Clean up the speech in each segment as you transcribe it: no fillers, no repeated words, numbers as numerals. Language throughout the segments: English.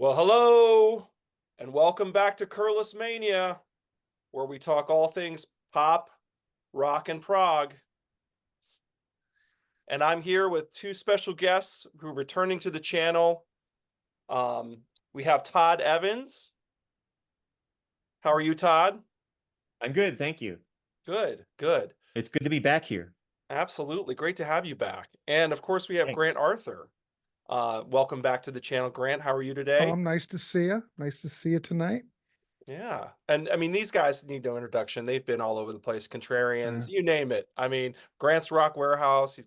Well, hello, and welcome back to Curlis Mania, where we talk all things pop, rock, and prog. And I'm here with two special guests who are returning to the channel. We have Todd Evans. How are you, Todd? I'm good, thank you. Good, good. It's good to be back here. Absolutely. Great to have you back. And of course, we have Thanks. Grant Arthur. Welcome back to the channel, Grant. How are you today? Tom, nice to see you. Nice to see you tonight. Yeah. And I mean, these guys need no introduction. They've been all over the place, Contrarians, Uh, you name it. I mean, Grant's Rock Warehouse. We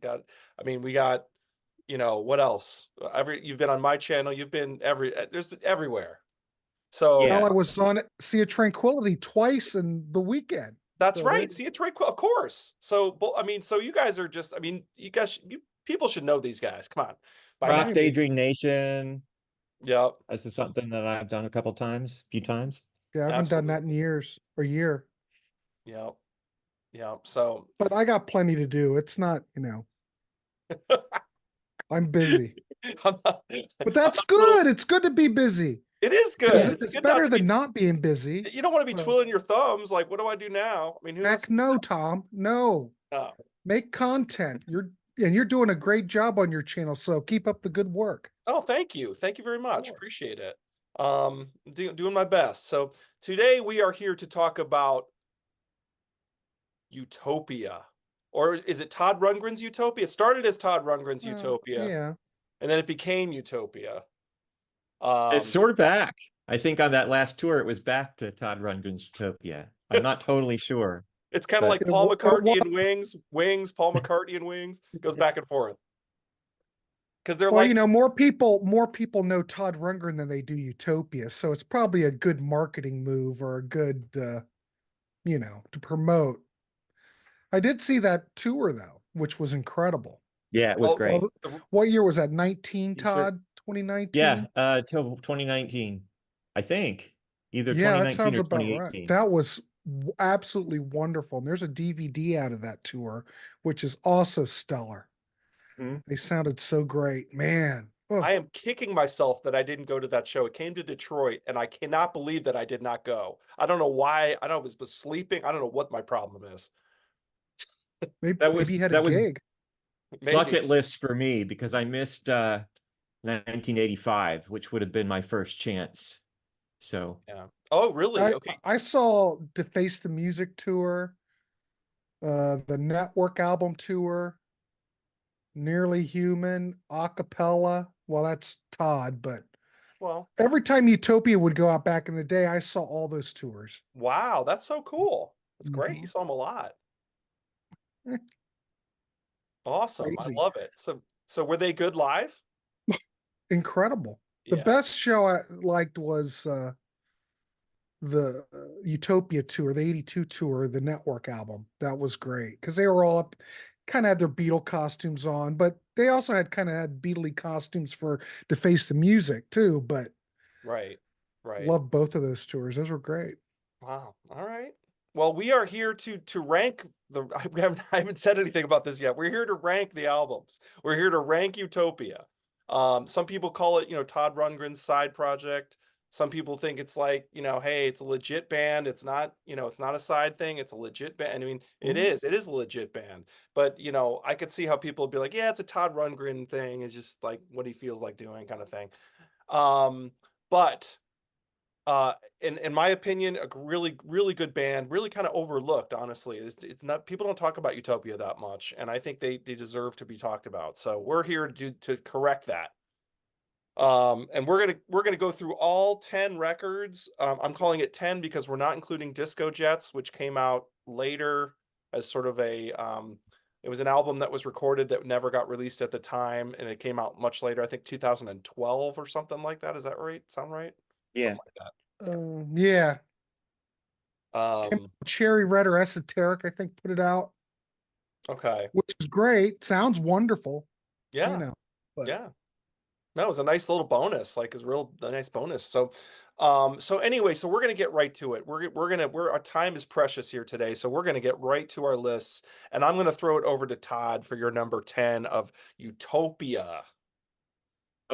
got, what else? You've been on my channel. You've been there's been everywhere. So well, Yeah, I was on Sea of Tranquility twice in the weekend. that's So there, right. See, it's right. Of course. So you guys are just, people should know these guys. Come on. By now. Rock maybe. Daydream Nation. Yep. This is something that I've done a few times. Yeah, I haven't done that in Absolutely. years, a year. Yep. Yep. So But I got plenty to do. It's not, I'm busy. I'm not, But I'm that's not twiddling. good. It's good to be busy. It is It's, good. It's it's good not better to than be. not being busy. You don't want to be Well, twiddling your thumbs. Like, what do I do now? I mean, who wants heck to do no, Tom. No. that? Make content. You're doing a great job on your channel. So keep up the good work. Oh, thank you. Thank you very Of much. course. Appreciate it. Doing my best. So today we are here to talk about Utopia. Or is it Todd Rundgren's Utopia? It started as Todd Rundgren's Utopia, Yeah. and then it became Utopia. It's Um, sort of back. I think on that last tour, it was back to Todd Rundgren's Utopia. I'm not totally sure, it's kind of but like Paul It McCartney and Wings, Paul McCartney and Wings. Goes back and forth. Because they're Well, like, more people know Todd Rundgren than they do Utopia, so it's probably a good marketing move or a good, to promote. I did see that tour though, which was incredible. yeah, it was well, great. Well, what year was that? 19, You sure? Todd? 2019? Yeah, till 2019, I think. Either Yeah, that 2019 sounds or about right. 2018. That was absolutely wonderful. And there's a DVD out of that tour, which is also stellar. Mhm. They sounded so great, man. I Oh, am kicking myself that I didn't go to that show. It came to Detroit, and I cannot believe that I did not go. I don't know why. I don't know if it was sleeping. I don't know what my problem is. maybe, That maybe was he had a that was gig. Maybe. bucket list for me because I missed 1985, which would have been my first chance. So Yeah. Oh, really? I Okay. I saw Deface the Music tour, the Network album tour, Nearly Human, Acapella. Well, that's Todd, but Well, every time Utopia would go out back in the day, I saw all those tours. wow. That's so cool. That's great. You Mhm. saw them a lot. Eh, Awesome. I Crazy, love it. So were they good live? incredible. The Yeah. best show I liked was the Utopia tour, the 82 tour, the Network album. That was great because they were all up, kind of had their Beatle costumes on, but they also had Beatley costumes for Deface the Music too. But Right. Right. loved both of those tours. Those were great. Wow. All right. Well, we are here to rank the I haven't said anything about this yet. We're here to rank the albums. We're here to rank Utopia. Some people call it, Todd Rundgren's side project. Some people think it's like, hey, it's a legit band. It's not, it's not a side thing. It's a legit band. I mean, it Mhm. is. It is a legit band. But, I could see how people would be like, yeah, it's a Todd Rundgren thing. It's just like what he feels like doing kind of thing. But uh, in my opinion, a really, really good band, really kind of overlooked, honestly. It's not, people don't talk about Utopia that much, and I think they deserve to be talked about. So we're here to correct that. And we're gonna go through all 10 records. I'm calling it 10 because we're not including Disco Jets, which came out later as sort of it was an album that was recorded that never got released at the time, and it came out much later, I think 2012 or something like that. Is that right? Sound right? yeah, Something like that. Yeah, Um, Cherry Red or Esoteric, I think, put it out, okay. which is great. Sounds wonderful, you Yeah, know. But yeah. No, it was a nice little bonus, like it's a nice bonus. So anyway, so we're gonna get right to it. Our time is precious here today, so we're gonna get right to our lists, and I'm gonna throw it over to Todd for your number 10 of Utopia.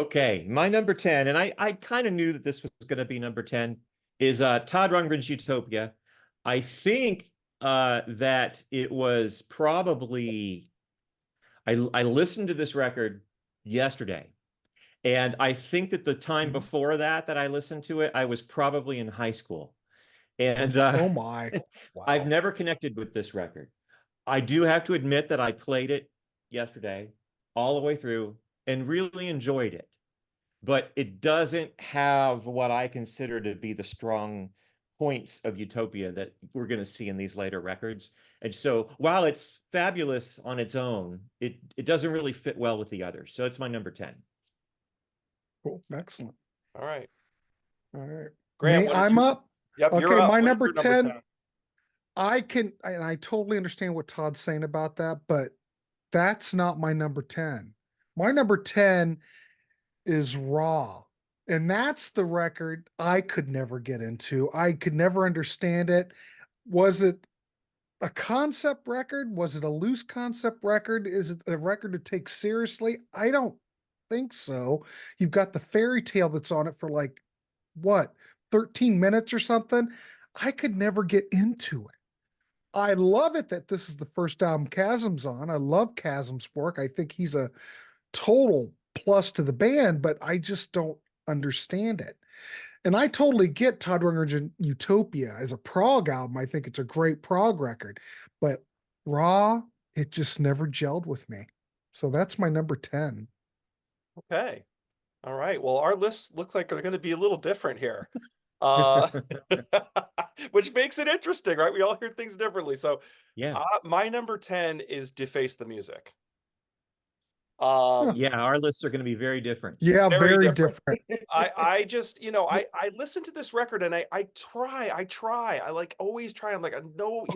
Okay, my number 10, and I kind of knew that this was going to be number 10, is Todd Rundgren's Utopia. I think that it was probably I listened to this record yesterday, and I think that the time Mhm. before that I listened to it, I was probably in high school. And Oh my. I've Wow. never connected with this record. I do have to admit that I played it yesterday all the way through and really enjoyed it, but it doesn't have what I consider to be the strong points of Utopia that we're going to see in these later records. And so while it's fabulous on its own, it doesn't really fit well with the others. So it's my number 10. Cool. Excellent. All right. All right. Graham, Me, what is I'm your up. Yep, you're Okay, up. my What is number your number 10, 10? and I totally understand what Todd's saying about that, but that's not my number 10. My number 10 is Raw. And that's the record I could never get into. I could never understand it. Was it a concept record? Was it a loose concept record? Is it a record to take seriously? I don't think so. You've got the fairy tale that's on it for like, what, 13 minutes or something? I could never get into it. I love it that this is the first album Chasm's on. I love Chasm's work. I think he's a total plus to the band, but I just don't understand it. And I totally get Todd Rundgren Utopia as a prog album. I think it's a great prog record, but Raw, it just never gelled with me. So that's my number 10. Okay. All right. Well, our lists look like they're going to be a little different here. Uh, which makes it interesting, right? We all hear things differently. So, Yeah. my number 10 is Deface the Music. Huh. Um, Yeah, our lists are going to be very different. Yeah, very very different. different. I just, I listen to this record and I like always try. I'm like, I know,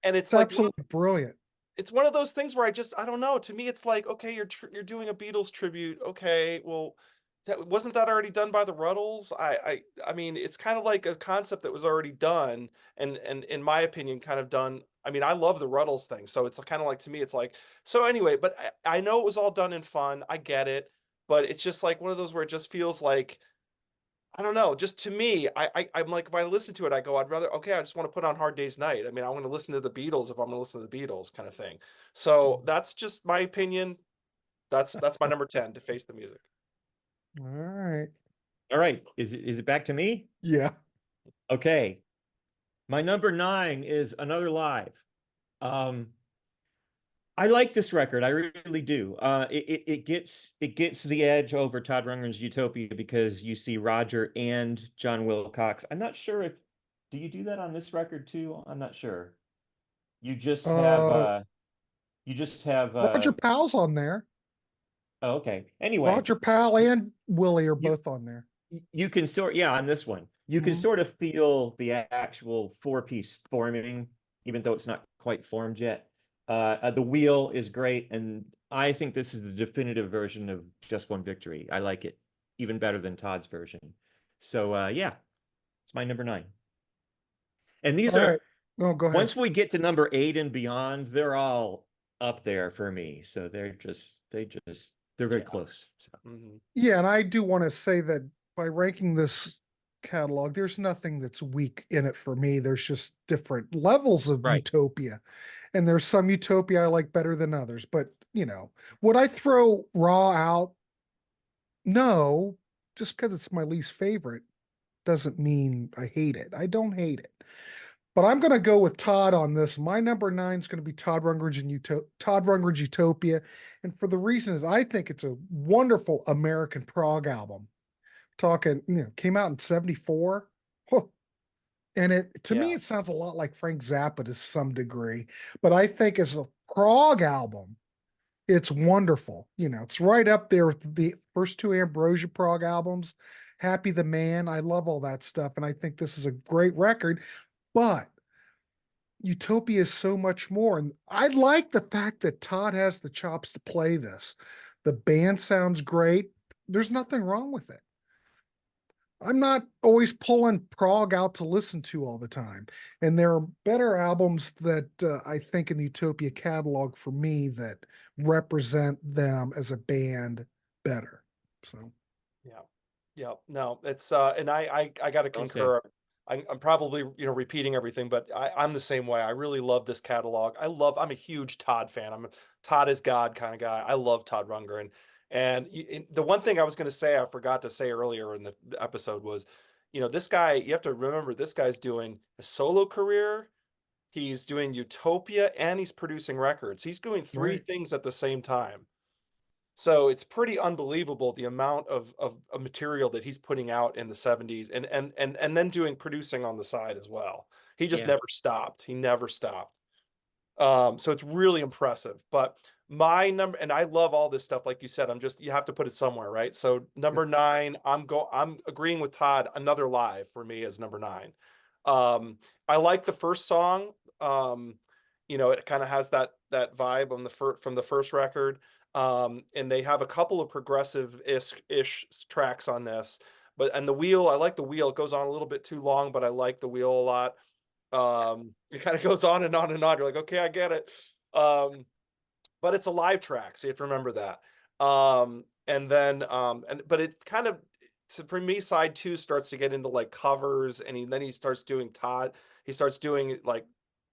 and it's It's like absolutely brilliant. it's one of those things where I don't know. To me, it's like, okay, you're doing a Beatles tribute. Okay, well, that wasn't that already done by the Ruddles? I mean, it's kind of like a concept that was already done, and in my opinion, kind of done. I mean, I love the Ruddles thing, so it's kind of like to me, it's like so anyway. But I know it was all done in fun. I get it, but it's just like one of those where it just feels like I don't know. Just to me, I'm like, if I listen to it, I go, I'd rather, okay, I just want to put on Hard Day's Night. I mean, I want to listen to the Beatles if I'm going to listen to the Beatles kind of thing. So that's just my opinion. That's my number 10 to Face the Music. All right. All right. Is it back to me? Yeah. Okay. My number 9 is Another Live. Um, I like this record. I really do. It gets the edge over Todd Rundgren's Utopia because you see Roger and John Wilcox. I'm not sure if do you do that on this record too? I'm not sure. You just have Uh, you just have Roger Powell's on there. oh, okay. Anyway, Roger Powell you and Willie are you both on there. you can sort yeah on this one you can Mhm. sort of feel the actual four-piece forming even though it's not quite formed yet. The wheel is great, and I think this is the definitive version of Just One Victory. I like it even better than Todd's version. So yeah, it's my number 9. And these All are right. No, go ahead. once we get to number 8 and beyond, they're all up there for me. So they're very Yeah. close. So Yeah, and I do want to say that by ranking this catalog, there's nothing that's weak in it for me. There's just different levels of right. Utopia. And there's some Utopia I like better than others. But, would I throw Raw out? No, just because it's my least favorite doesn't mean I hate it. I don't hate it. But I'm going to go with Todd on this. My number 9 is going to be Todd Rundgren's Utopia. And for the reason is I think it's a wonderful American prog album. Talking, came out in 74. And to me, Yeah. it sounds a lot like Frank Zappa to some degree. But I think as a prog album, it's wonderful. It's right up there with the first two Ambrosia prog albums. Happy the Man. I love all that stuff. And I think this is a great record. But Utopia is so much more. And I like the fact that Todd has the chops to play this. The band sounds great. There's nothing wrong with it. I'm not always pulling prog out to listen to all the time. And there are better albums that I think in the Utopia catalog for me that represent them as a band better. So Yeah. Yeah. No, it's and I gotta Well said. concur. I'm probably, repeating everything, but I'm the same way. I really love this catalog. I'm a huge Todd fan. I'm a Todd is God kind of guy. I love Todd Rundgren. And the one thing I was going to say, I forgot to say earlier in the episode was, this guy, you have to remember this guy's doing a solo career. He's doing Utopia and he's producing records. He's doing three right. things at the same time. So it's pretty unbelievable the amount of material that he's putting out in the 70s and then doing producing on the side as well. He just Yeah. never stopped. He never stopped. So it's really impressive. But my number, and I love all this stuff, like you said, you have to put it somewhere, right? So number 9, I'm agreeing with Todd. Another Live for me is number 9. I like the first song. It kind of has that vibe on from the first record. And they have a couple of progressive-ish tracks on this. And the wheel, I like the wheel. It goes on a little bit too long, but I like the wheel a lot. It kind of goes on and on and on. You're like, okay, I get it. But it's a live track, so you have to remember that. But it kind of, so for me, side 2 starts to get into like covers, and then he starts doing Todd. He starts doing like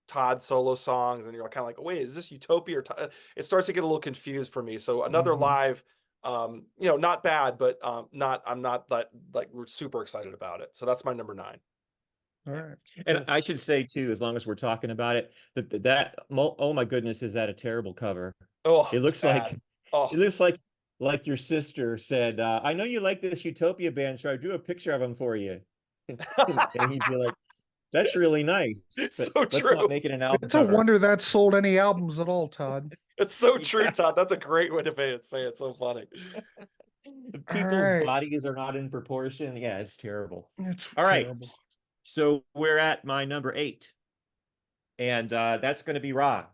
Todd solo songs, and you're kind of like, wait, is this Utopia or Todd? It starts to get a little confused for me. So another Mhm. Live, not bad, but I'm not that like we're super excited about it. So that's my number 9. All Yeah. right. And Cool. I should say too, as long as we're talking about it, oh my goodness, is that a terrible cover? Oh, It it's looks bad. like Oh, it looks like your sister said, I know you like this Utopia band, so I drew a picture of them for you. And you'd be like, that's really nice, it's but so let's not true. make it an album It's a cover. wonder that sold any albums at all, Todd. It's so true, Yeah. Todd. That's a great way to say it. So funny. The All people's right. bodies are not in proportion. Yeah, it's terrible. It's All right. terrible. So we're at my number 8, and that's going to be Ra.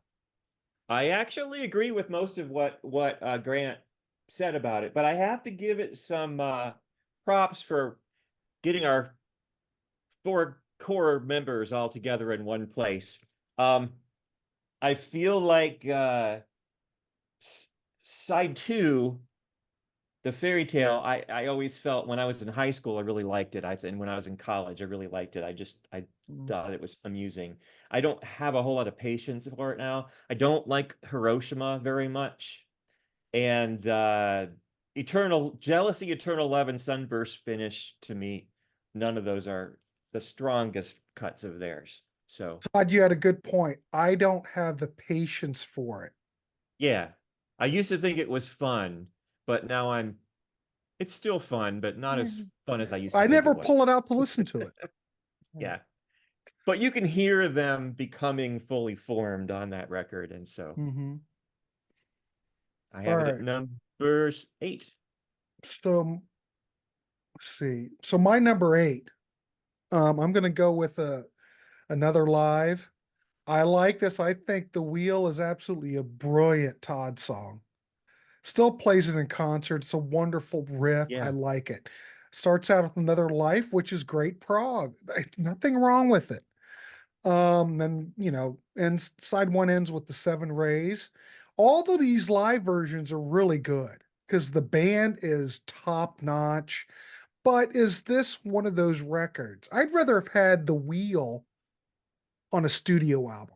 I actually agree with most of what Grant said about it, but I have to give it some props for getting our 4 core members all together in one place. Um, I feel like side 2, the fairy tale, I always felt when I was in high school, I really liked it. And when I was in college, I really liked it. I Mm. thought it was amusing. I don't have a whole lot of patience for it now. I don't like Hiroshima very much. And Eternal Jealousy, Eternal Love, and Sunburst Finish, to me, none of those are the strongest cuts of theirs. So Todd, you had a good point. I don't have the patience for it. yeah. I used to think it was fun, but now it's still fun, but not as fun as I used to I think it never was. pull it out to listen to it. Yeah. But you can hear them becoming fully formed on that record. And so Mm-hmm. I All have it at right. number 8. So let's see. So my number 8. I'm gonna go with another Live. I like this. I think The Wheel is absolutely a brilliant Todd song. Still plays it in concert. It's a wonderful riff. I Yeah. like it. Starts out with Another Life, which is great prog. Nothing wrong with it. Then and side 1 ends with the 7 Rays. All of these live versions are really good because the band is top notch. But is this one of those records? I'd rather have had The Wheel on a studio album.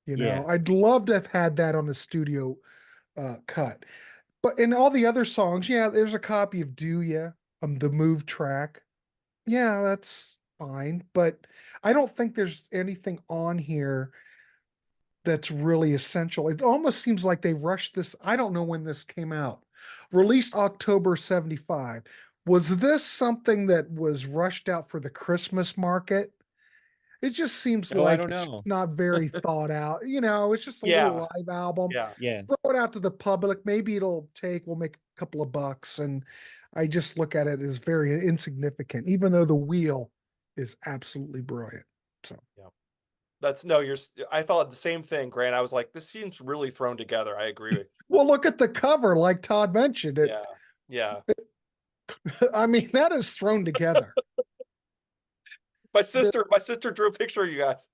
Yeah. I'd love to have had that on a studio cut. But in all the other songs, yeah, there's a copy of Do Ya, the Move track. Yeah, that's fine. But I don't think there's anything on here that's really essential. It almost seems like they rushed this. I don't know when this came out. Released October 75. Was this something that was rushed out for the Christmas market? It just seems Oh, I like don't it's just know. not very thought out. It's just a little Yeah. live album. Yeah. Yeah. Throw it out to the public. Maybe we'll make a couple of bucks. And I just look at it as very insignificant, even though The Wheel is absolutely brilliant. So, Yeah. That's no, I felt the same thing, Grant. I was like, this seems really thrown together. I agree with well, look at the cover, like Todd mentioned you. it. Yeah. Yeah. I mean, that is thrown together. The My sister drew a picture of you guys.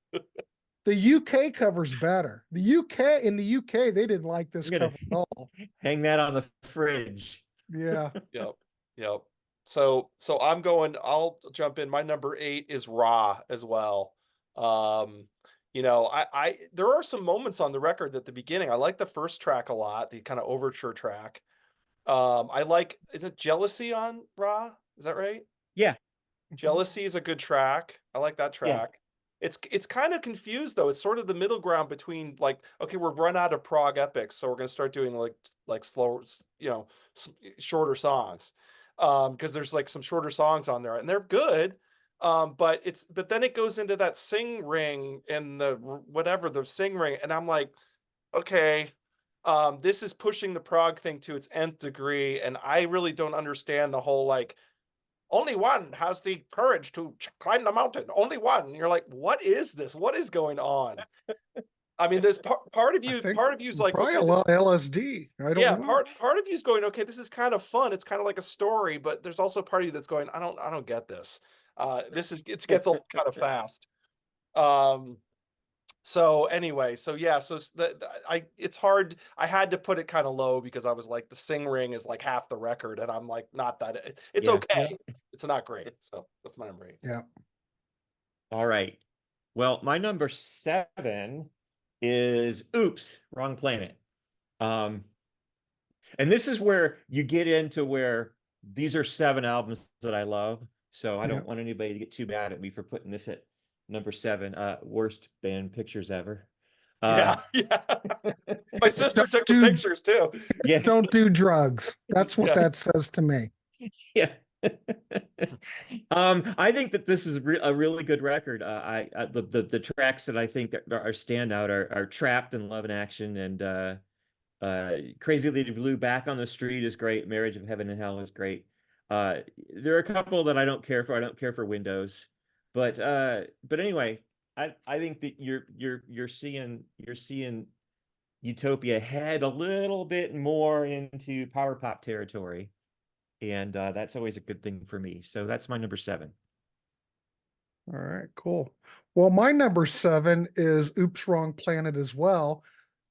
the UK cover's better. In the UK, they didn't like this I'm gonna cover at all. hang that on the fridge. Yeah. Yep. Yep. So I'll jump in. My number 8 is Ra as well. Um, I there are some moments on the record at the beginning. I like the first track a lot, the kind of overture track. I like, is it Jealousy on Ra? Is that right? Yeah, Mhm. Jealousy is a good track. I like that yeah, track. It's kind of confused though. It's sort of the middle ground between like, okay, we're run out of prog epics, so we're gonna start doing like slower, shorter songs. Because there's like some shorter songs on there, and they're good. But then it goes into that sing ring and whatever the sing ring, and I'm like, okay, this is pushing the prog thing to its nth degree, and I really don't understand the whole like only one has the courage to climb the mountain. Only one. And you're like, what is this? What is going on? I mean, there's I think part of you's like, probably okay, a lot of LSD. I don't yeah, know. part of you's going, okay, this is kind of fun. It's kind of like a story, but there's also part of you that's going, I don't get this. It gets old kind of fast. Um, so anyway, so yeah, so it's hard. I had to put it kind of low because I was like, the sing ring is like half the record, and I'm like, not that it's yeah. Yeah, okay. It's not great. So that's my number 8. yeah, All right. Well, my number 7 is Oops, Wrong Planet. Um, and this is where you get into where these are 7 albums that I love. So I yeah. don't want anybody to get too mad at me for putting this at number 7. Worst band pictures ever. Uh, Yeah, yeah. My sister Don't took the do pictures too. yeah, don't do drugs. That's what Yeah. that says to me. yeah. I think that this is a really good record. The tracks that I think that are standout are Trapped and Love in Action and Crazy Lady Blue, Back on the Street is great. Marriage of Heaven and Hell is great. There are a couple that I don't care for. I don't care for Windows, but anyway, I think that you're seeing Utopia head a little bit more into power pop territory, and that's always a good thing for me. So that's my number 7. All right, cool. Well, my number 7 is Oops, Wrong Planet as well.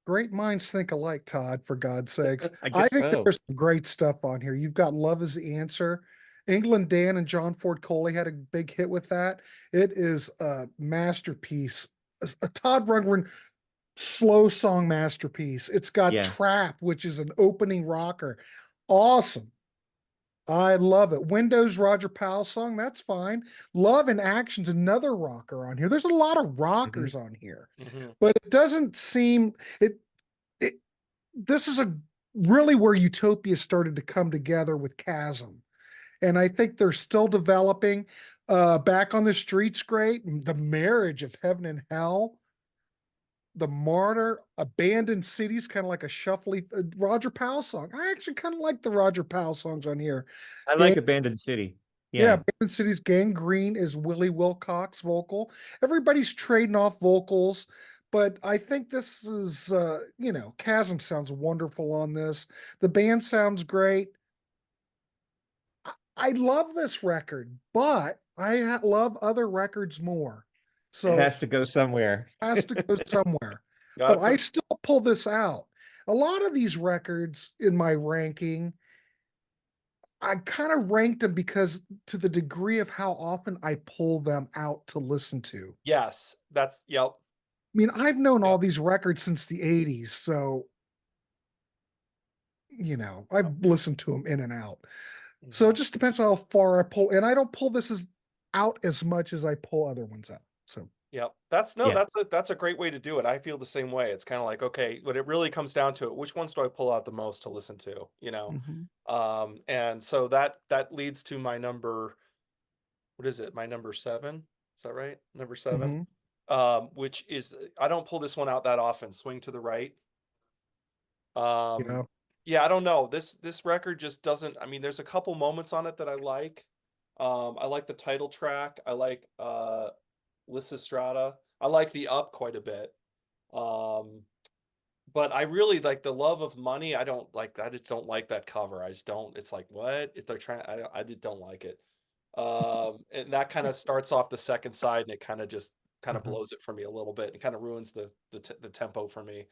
Great minds think alike, Todd, for God's sakes. I I guess think so. there's some great stuff on here. You've got Love is the Answer. England Dan and John Ford Coley had a big hit with that. It is a masterpiece, a Todd Rundgren slow song masterpiece. It's got Yeah. Trap, which is an opening rocker. Awesome. I love it. Windows Roger Powell song, that's fine. Love and Action's another rocker on here. There's a lot of Mhm. rockers on here, Hmm. but it doesn't seem it this is a really where Utopia started to come together with Chasm. And I think they're still developing. Back on the Streets, great. The Marriage of Heaven and Hell, The Martyr, Abandoned Cities, kind of like a shuffly Roger Powell song. I actually kind of like the Roger Powell songs on here. I Gang, like Abandoned City. yeah, Yeah. Abandoned Cities, Gangrene is Willie Wilcox vocal. Everybody's trading off vocals, but I think this is, Chasm sounds wonderful on this. The band sounds great. I love this record, but love other records more. It So has to go somewhere. has to go somewhere. Got But to I put. still pull this out. A lot of these records in my ranking, I kind of ranked them because to the degree of how often I pull them out to listen to. Yes, that's yep, I mean, I've known all yep. these records since the 80s, so I've listened to them in and out. So it Mhm. just depends on how far I pull, and I don't pull this as out as much as I pull other ones out. So Yep. That's no, Yeah. that's a great way to do it. I feel the same way. It's kind of like, okay, when it really comes down to it, which ones do I pull out the most to listen to, you know? mhm, And so that leads to my number, what is it? My number 7? Is that right? Number 7? mhm, Which is, I don't pull this one out that often. Swing to the Right. yeah, Yeah, I don't know. This record just doesn't, I mean, there's a couple moments on it that I like. I like the title track. I like Lysistrata. I like the Up quite a bit. Um, but I really like the Love of Money. I don't like, I just don't like that cover. I just don't, it's like, what? If they're trying, I just don't like it. And that kind of starts off the second side and it kind of just kind of mhm. blows it for me a little bit. It kind of ruins the tempo for me.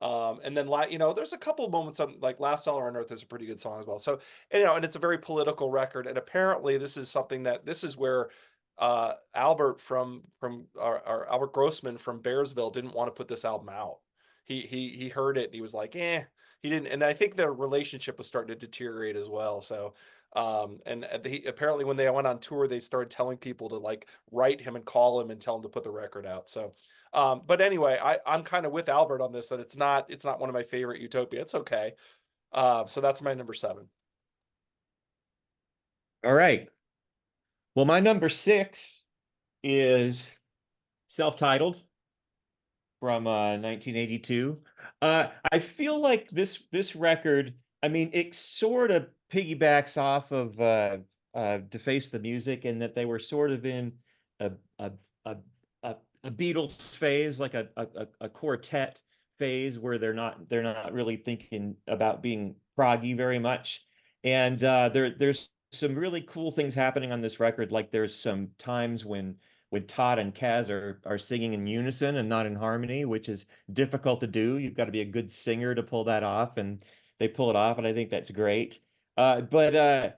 And then there's a couple of moments on like Last Dollar on Earth is a pretty good song as well. So, and it's a very political record. And apparently this is where Albert our Albert Grossman from Bearsville didn't want to put this album out. He heard it and he was like, he didn't. And I think their relationship was starting to deteriorate as well. So and apparently when they went on tour, they started telling people to like write him and call him and tell him to put the record out. So but anyway, I'm kind of with Albert on this, that it's not one of my favorite Utopia. It's okay. So that's my number 7. All right. Well, my number 6 is self-titled from 1982. I feel like this record, I mean, it sort of piggybacks off of Deface the Music, in that they were sort of in a a a, a Beatles phase, like a quartet phase, where they're not really thinking about being proggy very much. And there's some really cool things happening on this record. Like there's some times when Todd and Kaz are singing in unison and not in harmony, which is difficult to do. You've got to be a good singer to pull that off, and they pull it off, and I think that's great. But the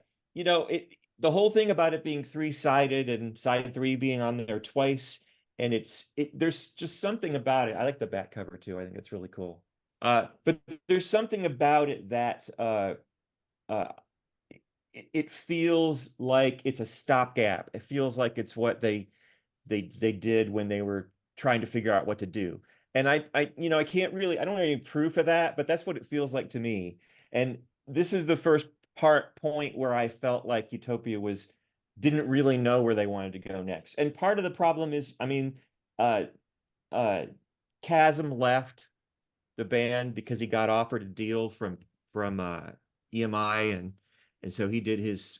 whole thing about it being three-sided and side 3 being on there twice, and there's just something about it. I like the back cover too. I think it's really cool. But there's something about it that uh, it feels like it's a stopgap. It feels like it's what they did when they were trying to figure out what to do. And I can't really, I don't have any proof of that, but that's what it feels like to me. And this is the first point where I felt like Utopia didn't really know where they wanted to go next. And part of the problem is, I mean, uh Chasm left the band because he got offered a deal from EMI, and so he did his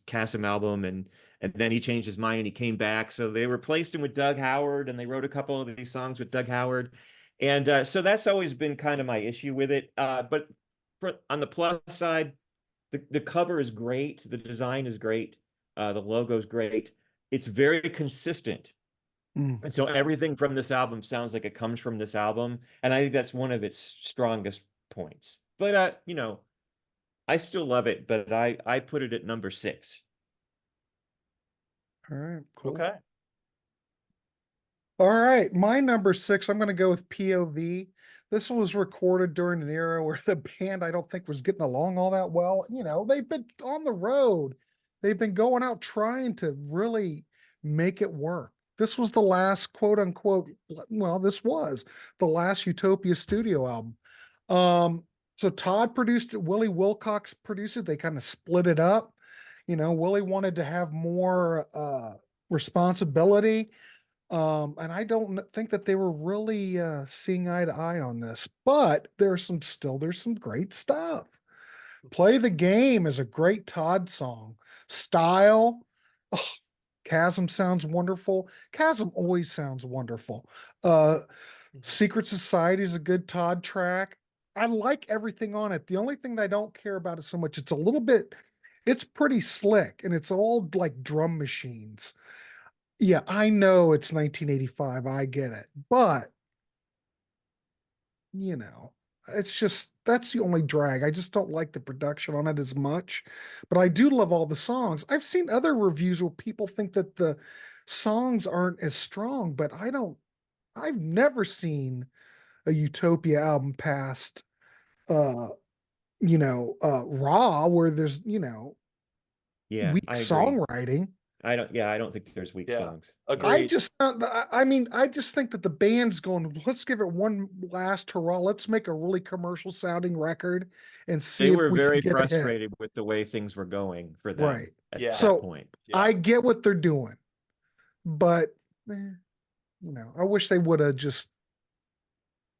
Chasm album, and then he changed his mind and he came back. So they replaced him with Doug Howard, and they wrote a couple of these songs with Doug Howard. And so that's always been kind of my issue with it. But on the plus side, the cover is great. The design is great. The logo is great. It's very consistent. Mm. And so everything from this album sounds like it comes from this album. And I think that's one of its strongest points. But, I still love it, but I put it at number 6. All right, cool. Okay. All right, my number 6, I'm going to go with POV. This was recorded during an era where the band, I don't think, was getting along all that well. They've been on the road. They've been going out trying to really make it work. This was the last quote unquote, well, this was the last Utopia studio album. So Todd produced it, Willie Wilcox produced it. They kind of split it up. Willie wanted to have more responsibility. And I don't think that they were really seeing eye to eye on this, but there's some great stuff. Play the Game is a great Todd song. Style, oh, Chasm sounds wonderful. Chasm always sounds wonderful. Secret Society is a good Todd track. I like everything on it. The only thing that I don't care about it so much, it's pretty slick, and it's all like drum machines. Yeah, I know it's 1985. I get it. But, it's just, that's the only drag. I just don't like the production on it as much. But I do love all the songs. I've seen other reviews where people think that the songs aren't as strong, but I've never seen a Utopia album past, Raw, where there's, Yeah, weak I agree. songwriting. I don't think there's weak Yeah. songs. Agreed. I just think that the band's going, let's give it one last hurrah. Let's make a really commercial sounding record and see They if were we can very get a hit. frustrated with the way things were going for them Right. at Yeah. that So point. Yeah. I get what they're doing, but I wish they would have just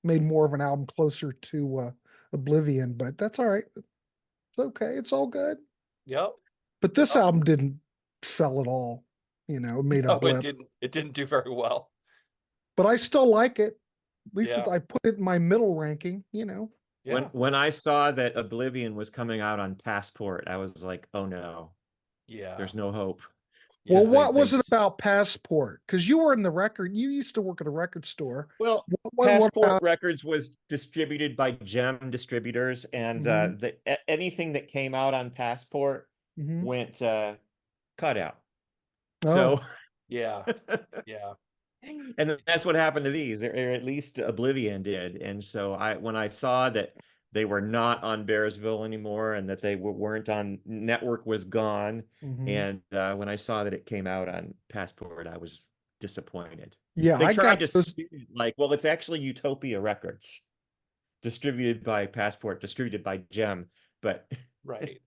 made more of an album closer to Oblivion, but that's all right. It's okay. It's all good. Yep. But this Yep. album didn't sell at all. It made a No, blip. it didn't do very well. But I still like it. At least Yeah. I put it in my middle ranking, Yeah. When I saw that Oblivion was coming out on Passport, I was like, oh no, Yeah. there's no hope. Well, Yes, what they was it just about Passport? Because you were in the record, you used to work at a record store. well, What Passport about? Records was distributed by Gem Distributors, and Hmm. anything that came out on Passport Hmm. went cut out. Oh. So, Yeah. Yeah. and that's what happened to these, or at least Oblivion did. And so when I saw that they were not on Bearsville anymore, and that they weren't on Network was gone, Hmm. and when I saw that it came out on Passport, I was disappointed. Yeah, They I got tried to those. spin it like, well, it's actually Utopia Records, distributed by Passport, distributed by Gem, but Right.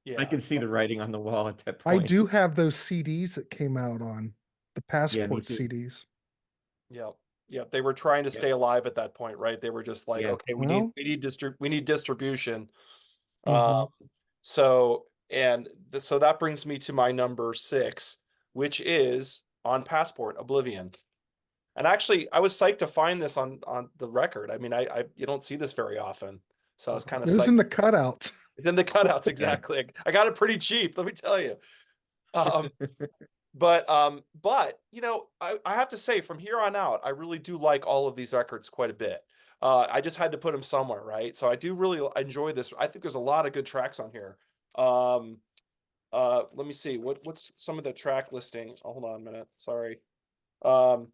I Yeah. can see the writing on the wall at that I point. do have those CDs that came out on the Yeah, me Passport too. CDs. Yep. Yep. They were trying to Yeah, stay alive at that point, right? They were just like, yeah. okay, Well. we need distribution. Um, Hmm. so that brings me to my number 6, which is on Passport, Oblivion. And actually, I was psyched to find this on the record. I mean, I you don't see this very often, so I was kind of It was in psyched. the cutouts. In the cutouts, Yeah. exactly. I got it pretty cheap, let me tell you. Um, but I have to say, from here on out, I really do like all of these records quite a bit. I just had to put them somewhere, right? So I do really enjoy this. I think there's a lot of good tracks on here. Um, let me see what's some of the track listing. Oh, hold on a minute. Sorry. Oh,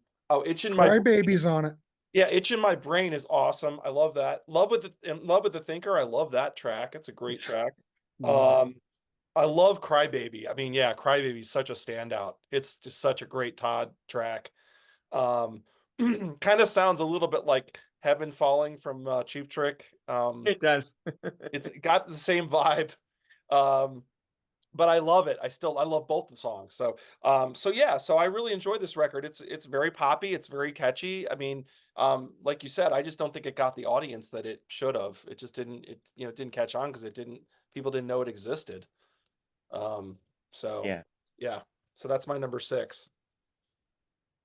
Itch in My Crybabies on it. Yeah, Itch in My Brain is awesome. I love that. Love with the Thinker. I love that track. It's a great track. Yeah. Um, I love Crybaby. I mean, yeah, Crybaby is such a standout. It's just such a great Todd track. Um, kind of sounds a little bit like Heaven Falling from Cheap Trick. It does. It's got the same vibe. Um, but I love it. I love both the songs. So yeah, so I really enjoy this record. It's very poppy, it's very catchy. I mean, like you said, I just don't think it got the audience that it should have. It just didn't it didn't catch on because it didn't people didn't know it existed. Um, so Yeah. yeah. So that's my number 6.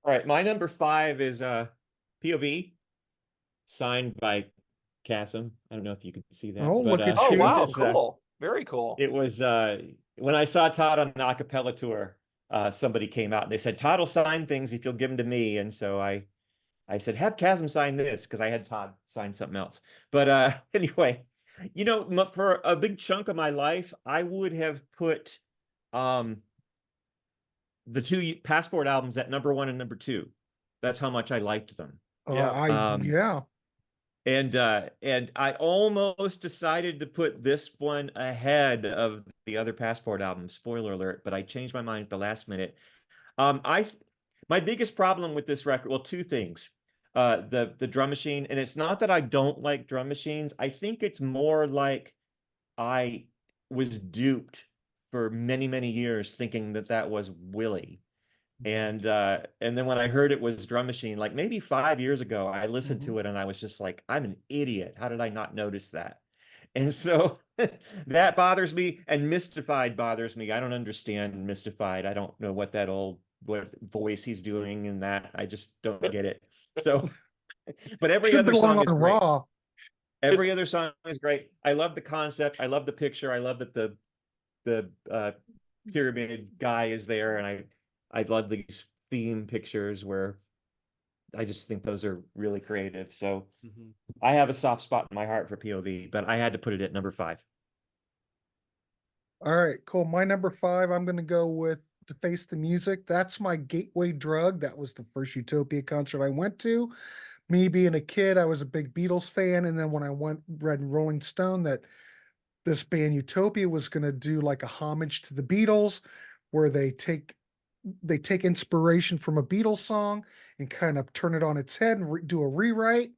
All right. My number 5 is POV, signed by Chasm. I don't know if you can see Oh, that, but look at Oh you. wow, cool. Very cool. it was when I saw Todd on an acapella tour, somebody came out and they said, Todd will sign things if you'll give them to me. And so I said, have Chasm sign this, because I had Todd sign something else. But anyway, for a big chunk of my life, I would have put um the two Passport albums at number 1 and number 2. That's how much I liked them. Yeah. Um, Yeah. and I almost decided to put this one ahead of the other Passport album. Spoiler alert! But I changed my mind at the last minute. I My biggest problem with this record, well, two things. The drum machine, and it's not that I don't like drum machines. I think it's more like I was duped for many, many years thinking that that was Willie. And then when I heard it was drum machine, like maybe 5 years ago, I listened Hmm. to it and I was just like, I'm an idiot. How did I not notice that? And so that bothers me, and Mystified bothers me. I don't understand Mystified. I don't know what voice he's doing in that. I just don't get it. So, but every Should other belong song is on great. Raw. It's Every other song is great. I love the concept. I love the picture. I love that the pyramid guy is there, and I love these theme pictures where I just think those are really creative. So Mhm. I have a soft spot in my heart for POV, but I had to put it at number 5. All right, cool. My number 5, I'm going to go with To Face the Music. That's my gateway drug. That was the first Utopia concert I went to. Me being a kid, I was a big Beatles fan. And then when I read in Rolling Stone that this band Utopia was going to do like a homage to the Beatles, where they take inspiration from a Beatles song and kind of turn it on its head and do a rewrite.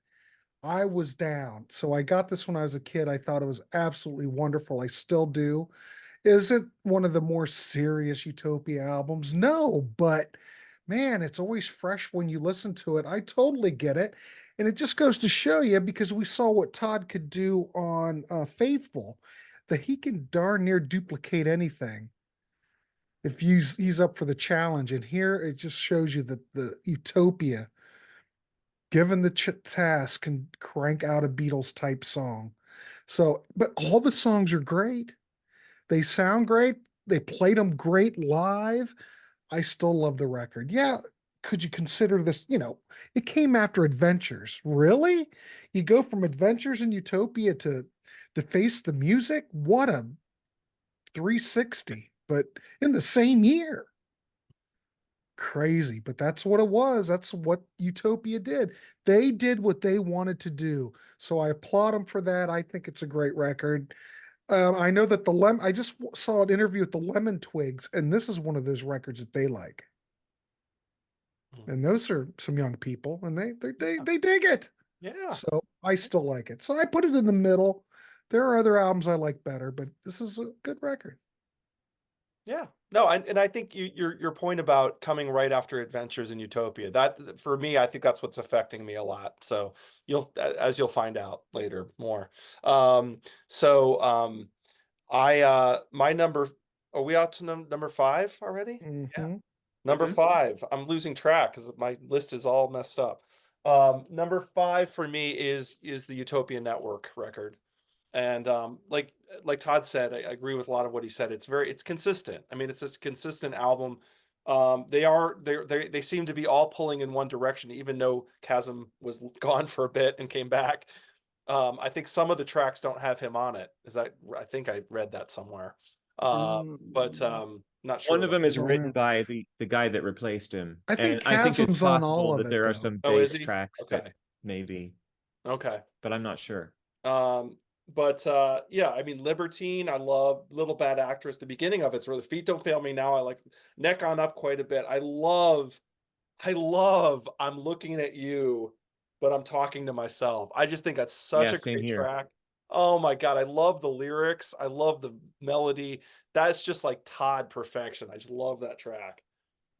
I was down. So I got this when I was a kid. I thought it was absolutely wonderful. I still do. Is it one of the more serious Utopia albums? No, but man, it's always fresh when you listen to it. I totally get it. And it just goes to show you, because we saw what Todd could do on Faithful, that he can darn near duplicate anything if he's up for the challenge. And here it just shows you that the Utopia, given the task, can crank out a Beatles type song. So, but all the songs are great. They sound great. They played them great live. I still love the record. Yeah, could you consider this, it came after Adventures. Really? You go from Adventures in Utopia to Face the Music? What a 360, but in the same year. Crazy, but that's what it was. That's what Utopia did. They did what they wanted to do. So I applaud them for that. I think it's a great record. I know that I just saw an interview with the Lemon Twigs, and this is one of those records that they like. And those are some young people, and they dig it. Yeah. So I still like it. So I put it in the middle. There are other albums I like better, but this is a good record. Yeah. No, and I think your point about coming right after Adventures in Utopia, that for me, I think that's what's affecting me a lot. So as you'll find out later more. So my number, are we out to number 5 already? Mm-hmm. Number 5. I'm losing track because my list is all messed up. Number 5 for me is the Utopia Network record. And like Todd said, I agree with a lot of what he said. It's consistent. I mean, it's this consistent album. They seem to be all pulling in one direction, even though Chasm was gone for a bit and came back. I think some of the tracks don't have him on it. I think I read that somewhere. But not sure One of about. them is don't written know. by the guy that replaced him. I think And I think it's Chasm's on all possible of that it there are though. some Oh, is bass he? tracks Okay. that maybe, Okay. but I'm not sure. But yeah, I mean, Libertine, I love. Little Bad Actress. The beginning of it's where the feet don't fail me now. I like Neck on Up quite a bit. I love I'm looking at you, but I'm talking to myself. I just think that's such Yeah, a same great here. track. Oh my God, I love the lyrics. I love the melody. That's just like Todd perfection. I just love that track.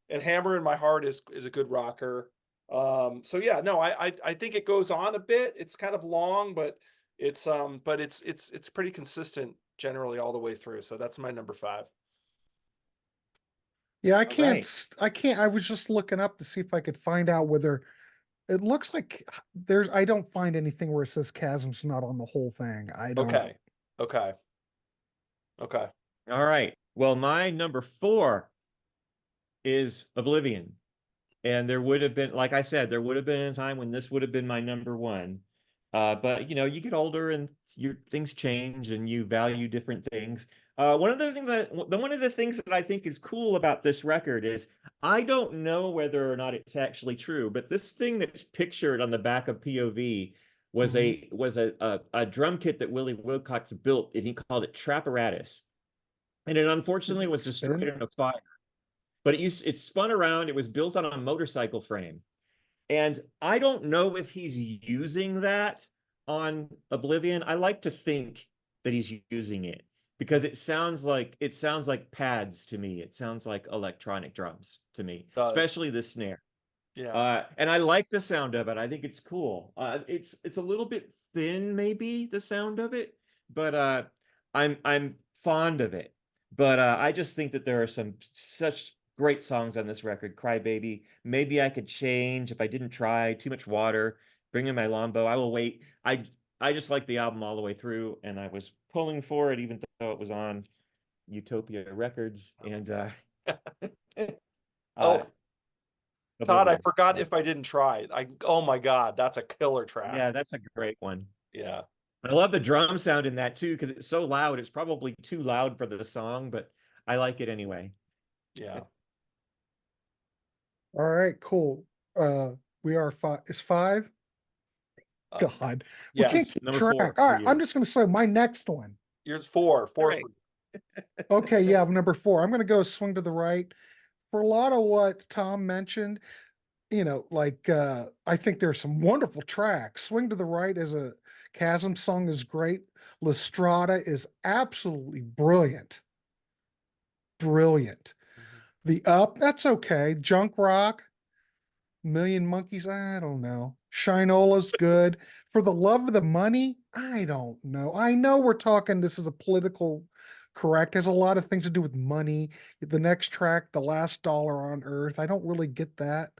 And Hammer in My Heart is a good rocker. So yeah, no, I think it goes on a bit. It's kind of long, but it's pretty consistent generally all the way through. So that's my number 5. Yeah, All right. I was just looking up to see if I could find out whether it looks like I don't find anything where it says Chasm's not on the whole thing. I don't. Okay. Okay. Okay. All right. Well, my number 4 is Oblivion. And there would have been, like I said, there would have been a time when this would have been my number 1. But you get older and your things change and you value different things. One of the things that I think is cool about this record is I don't know whether or not it's actually true, but this thing that's pictured on the back of POV was a drum kit that Willie Wilcox built, and he called it Trapparatus. And it Did unfortunately it was destroyed spin? in a fire. But it spun around. It was built on a motorcycle frame. And I don't know if he's using that on Oblivion. I like to think that he's using it because it sounds like pads to me. It sounds like electronic drums to me, Does. especially the snare. Yeah. And I like the sound of it. I think it's cool. It's a little bit thin, maybe the sound of it, but I'm fond of it. But I just think that there are some such great songs on this record. Cry Baby. Maybe I could change if I didn't try. Too Much Water. Bring in My Longbow. I Will Wait. I just like the album all the way through, and I was pulling for it even though it was on Utopia Records and uh, Oh, Todd, I Oblivion. forgot So. If I Didn't Try. Oh my God, that's a killer track. Yeah, that's a great one. Yeah. I love the drum sound in that too, because it's so loud. It's probably too loud for the song, but I like it anyway. Yeah. All right, cool. We are five. Is 5? Uh, God, we yes. can't This is keep number track. 4 All for right, I'm you. just going to say my next one. Yours 4. All 4 right. for. Okay, yeah, number 4. I'm going to go Swing to the Right. For a lot of what Tom mentioned, I think there's some wonderful tracks. Swing to the Right as a Chasm song is great. Lestrada is absolutely brilliant. Brilliant. Mhm. The Up, that's okay. Junk Rock, Million Monkeys, I don't know. Shinola's good. For the Love of the Money, I don't know. I know we're talking, this is a political correct, has a lot of things to do with money. The next track, The Last Dollar on Earth, I don't really get that.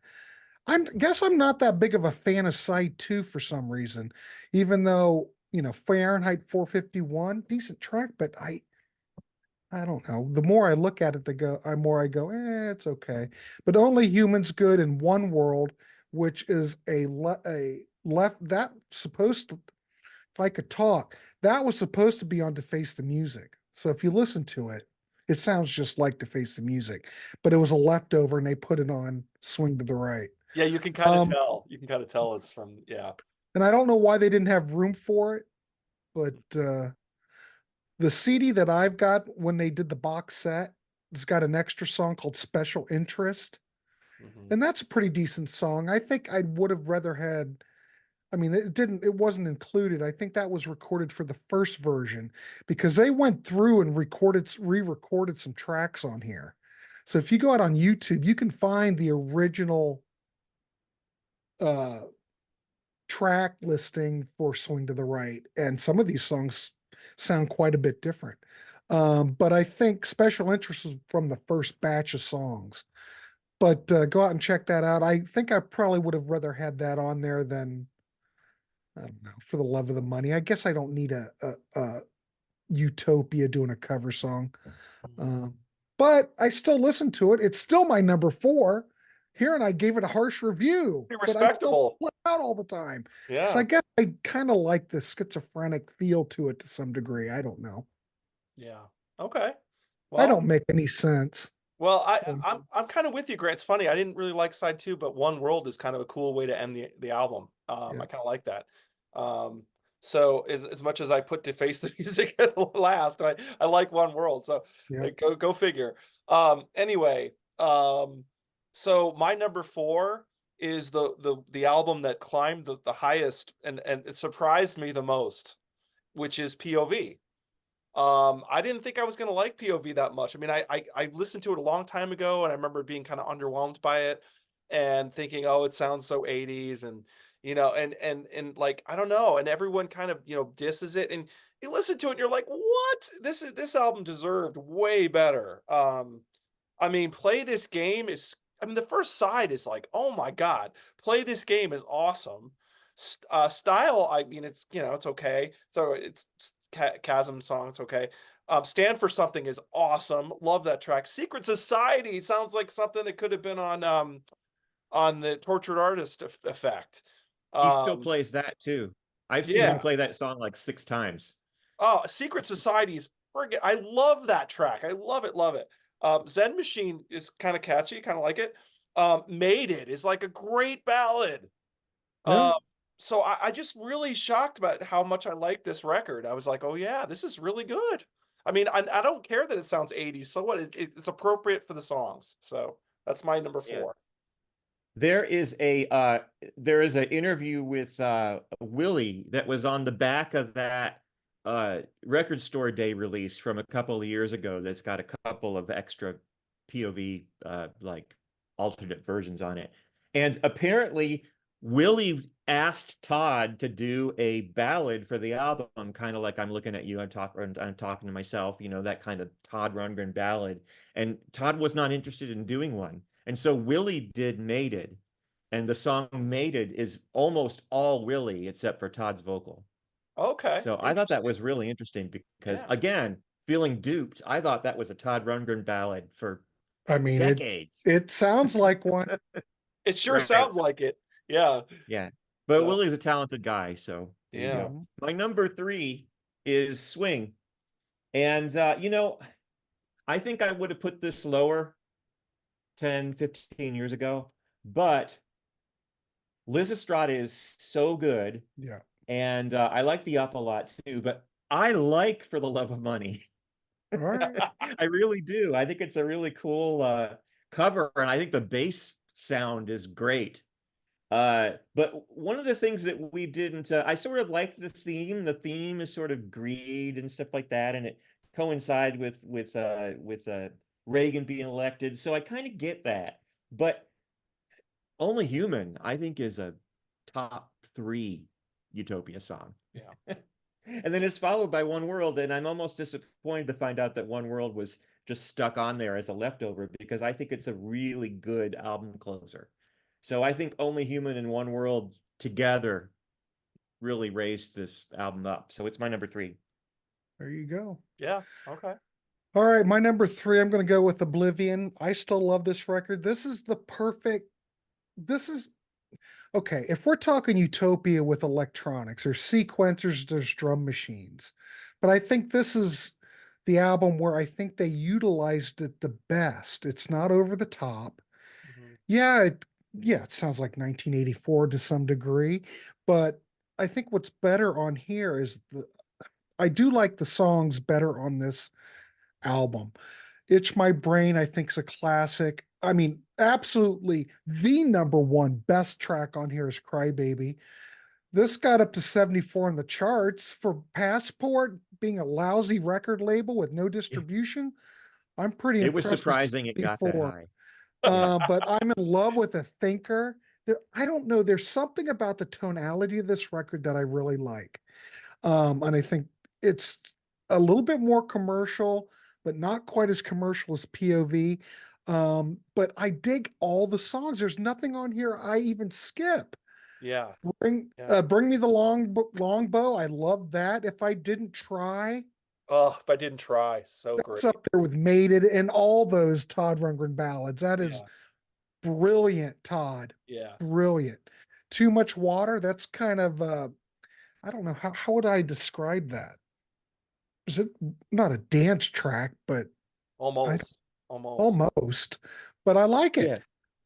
Guess I'm not that big of a fan of Side 2 for some reason, even though, Fahrenheit 451, decent track, but I don't know. The more I look at it, the more I go, it's okay. But Only Humans Good in One World, which is a left that supposed to, if I could talk, that was supposed to be on To Face the Music. So if you listen to it, it sounds just like To Face the Music, but it was a leftover and they put it on Swing to the Right. Yeah, you can kind of Um, tell. You can kind of tell it's from, yeah. and I don't know why they didn't have room for it, but the CD that I've got when they did the box set, it's got an extra song called Special Interest. Mhm. And that's a pretty decent song. I think I would have rather had, I mean, it wasn't included. I think that was recorded for the first version because they went through and re-recorded some tracks on here. So if you go out on YouTube, you can find the original uh track listing for Swing to the Right. And some of these songs sound quite a bit different. But I think Special Interest was from the first batch of songs. But go out and check that out. I think I probably would have rather had that on there than, I don't know, For the Love of the Money. I guess I don't need a Utopia doing a cover song. Um, but I still listen to it. It's still my number four. Here and I gave it a harsh review, Pretty but I still respectable. pull it out all the time because I Yeah. guess I kind of like the schizophrenic feel to it to some degree. I don't know. Yeah. Okay. I Well, don't make any sense. well, So, I'm kind of with you, Grant. It's funny. I didn't really like side two, but One World is kind of a cool way to end the album. yeah, I kind of like that. Um, so as much as I put To Face the Music at last, I like One World. So yeah. go figure. Anyway, so my number four is the album that climbed the highest and it surprised me the most, which is POV. I didn't think I was gonna like POV that much. I mean, I listened to it a long time ago, and I remember being kind of underwhelmed by it and thinking, "Oh, it sounds so 80s," and and like I don't know, and everyone kind of disses it, and you listen to it, and you're like, "What? This album deserved way better." I mean, Play This Game is I mean, the first side is like, "Oh my god, Play This Game is awesome." Style, I mean, it's, it's okay. So it's Chasm song, it's okay. Stand for Something is awesome. Love that track. Secret Society sounds like something that could have been on the Tortured Artist Effect. He still Um, plays that too. I've seen him yeah. play that song like 6 times. Oh, Secret Societies. I love that track. I love it, love it. Zen Machine is kind of catchy, kind of like it. Made It is like a great ballad. Yeah. Um, so I just really shocked about how much I like this record. I was like, oh yeah, this is really good. I mean, I don't care that it sounds 80s. So what? It's appropriate for the songs. So that's my number Yeah. four. There is an interview with Willie that was on the back of that record store day release from a couple of years ago that's got a couple of extra POV like alternate versions on it. And apparently Willie asked Todd to do a ballad for the album, kind of like I'm looking at you, I'm talking to myself, that kind of Todd Rundgren ballad. And Todd was not interested in doing one. And so Willie did Mated, and the song Mated is almost all Willie except for Todd's vocal. Okay, So I thought that interesting. was really interesting because, Yeah, again, feeling duped, I thought that was a Todd Rundgren ballad for I mean, decades. it sounds like one. it sure Right. sounds like it. Yeah. Yeah. But So Willie's a talented guy, so there you yeah. go. Mhm. My number three is Swing. And, I think I would have put this lower 10, 15 years ago, but Liz Estrada is so good. Yeah. And I like the Up a lot too, but I like For the Love of Money. All right. I really do. I think it's a really cool cover, and I think the bass sound is great. But one of the things that we didn't, I sort of liked the theme. The theme is sort of greed and stuff like that, and it coincides with Reagan being elected. So I kind of get that. But Only Human, I think, is a top three Utopia song. Yeah. And then it's followed by One World, and I'm almost disappointed to find out that One World was just stuck on there as a leftover because I think it's a really good album closer. So I think Only Human and One World together really raised this album up. So it's my number three. There you go. Yeah. Okay. All right, my number three, I'm going to go with Oblivion. I still love this record. This is the perfect. This is okay. If we're talking Utopia with electronics, there's sequencers, there's drum machines, but I think this is the album where I think they utilized it the best. It's not over the top. Mhm. Yeah, yeah, it sounds like 1984 to some degree, but I think what's better on here is I do like the songs better on this album. Itch My Brain, I think, is a classic. I mean, absolutely the number one best track on here is Crybaby. This got up to 74 in the charts for Passport being a lousy record label with no Yeah. distribution. I'm pretty It was impressed with surprising it got that 74. high. Yeah. But I'm in love with a thinker. I don't know. There's something about the tonality of this record that I really like. And I think it's a little bit more commercial, but not quite as commercial as POV. But I dig all the songs. There's nothing on here I even skip. Yeah. Bring Yeah. Bring Me the Longbow. I love that. If I Didn't Try, Oh, if I didn't try, so that's great. up there with Made It and all those Todd Rundgren ballads. That is Yeah. brilliant, Todd. Yeah. Brilliant. Too Much Water, that's kind of I don't know how would I describe that? Is it not a dance track, but I Almost. Almost. almost, but I like Yeah. it.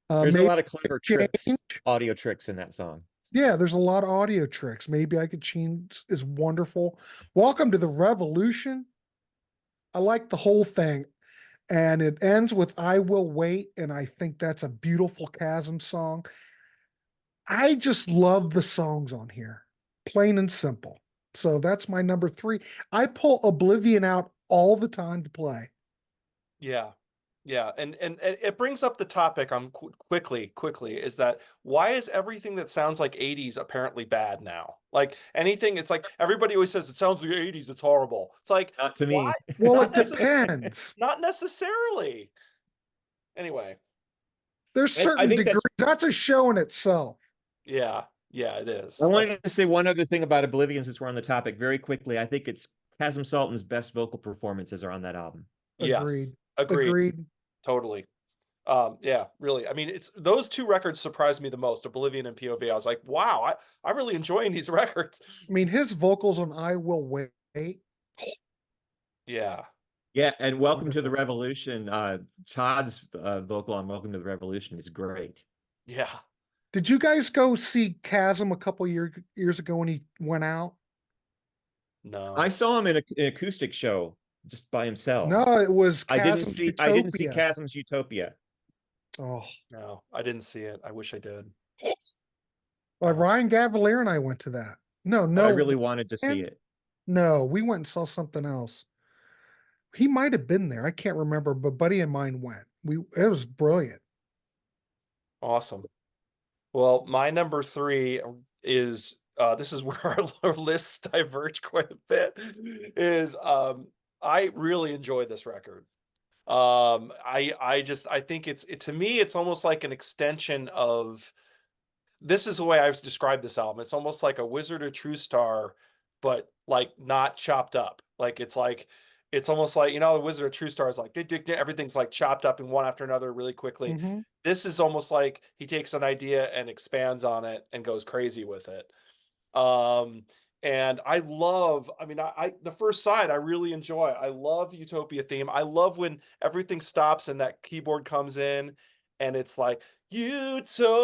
There's a Maybe lot of clever tricks, change. audio tricks in that song. Yeah, there's a lot of audio tricks. Maybe I Could Change is wonderful. Welcome to the Revolution. I like the whole thing. And it ends with I Will Wait. And I think that's a beautiful Chasm song. I just love the songs on here, plain and simple. So that's my number three. I pull Oblivion out all the time to play. Yeah. Yeah, and it brings up the topic quickly is that why is everything that sounds like 80s apparently bad now? Like anything, it's like everybody always says it sounds like 80s, it's horrible. It's like Not to why? me. Well, it Not necessarily. depends. Not necessarily. Anyway, There's And I certain think degrees. that's That's a show in itself. yeah, yeah, it I is. Like wanted to say one other thing about Oblivion since we're on the topic very quickly. I think it's Chasm Sultan's best vocal performances are on that album. yes, Agreed. agreed, Agreed. totally. Yeah, really. I mean, it's those two records surprised me the most, Oblivion and POV. I was like, wow, I'm really enjoying these records. I mean, his vocals on I Will Wait, Yeah, Yeah, and Welcome to the wonderful. Revolution. Todd's vocal on Welcome to the Revolution is great. yeah. Did you guys go see Chasm a couple years ago when he went out? I No. saw him in an acoustic show just by himself. No, it was I didn't Chasm's see Utopia. Chasm's Utopia. Oh, No, I didn't see it. I wish I did. well, Ryan Gavalier and I went to that. No, But I no, really wanted to see Ryan? it. No, we went and saw something else. He might have been there. I can't remember, but buddy of mine went. It was brilliant. Awesome. Well, my number three is this is where our lists diverge quite a bit. Is I really enjoy this record. I think to me it's almost like an extension of this is the way I've described this album. It's almost like a Wizard of True Star, but like not chopped up. Like it's almost like the Wizard of True Star is like everything's like chopped up in one after another really quickly. Hmm. This is almost like he takes an idea and expands on it and goes crazy with it. Um, and I love, I mean, the first side I really enjoy. I love Utopia theme. I love when everything stops and that keyboard comes in and it's like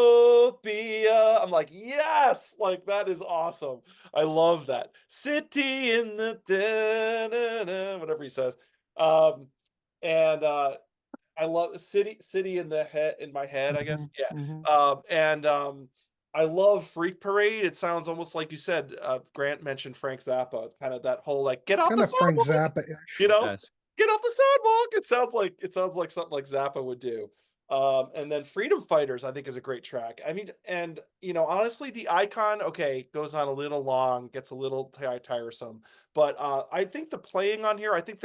Utopia. I'm like, yes, like that is awesome. I love that. City in the da-na-na, whatever he says. Um, and I love city in the head in my head, I Hmm. guess. Yeah. Hmm. And I love Freak Parade. It sounds almost like you said, Grant mentioned Frank Zappa. It's kind of that whole like get off Kind the of Frank sidewalk, Zappa-ish. you know, Yes. get off the sidewalk. It sounds like something like Zappa would do. And then Freedom Fighters, I think, is a great track. I mean, and honestly, the Icon, okay, goes on a little long, gets a little tiresome, but I think the playing on here, I think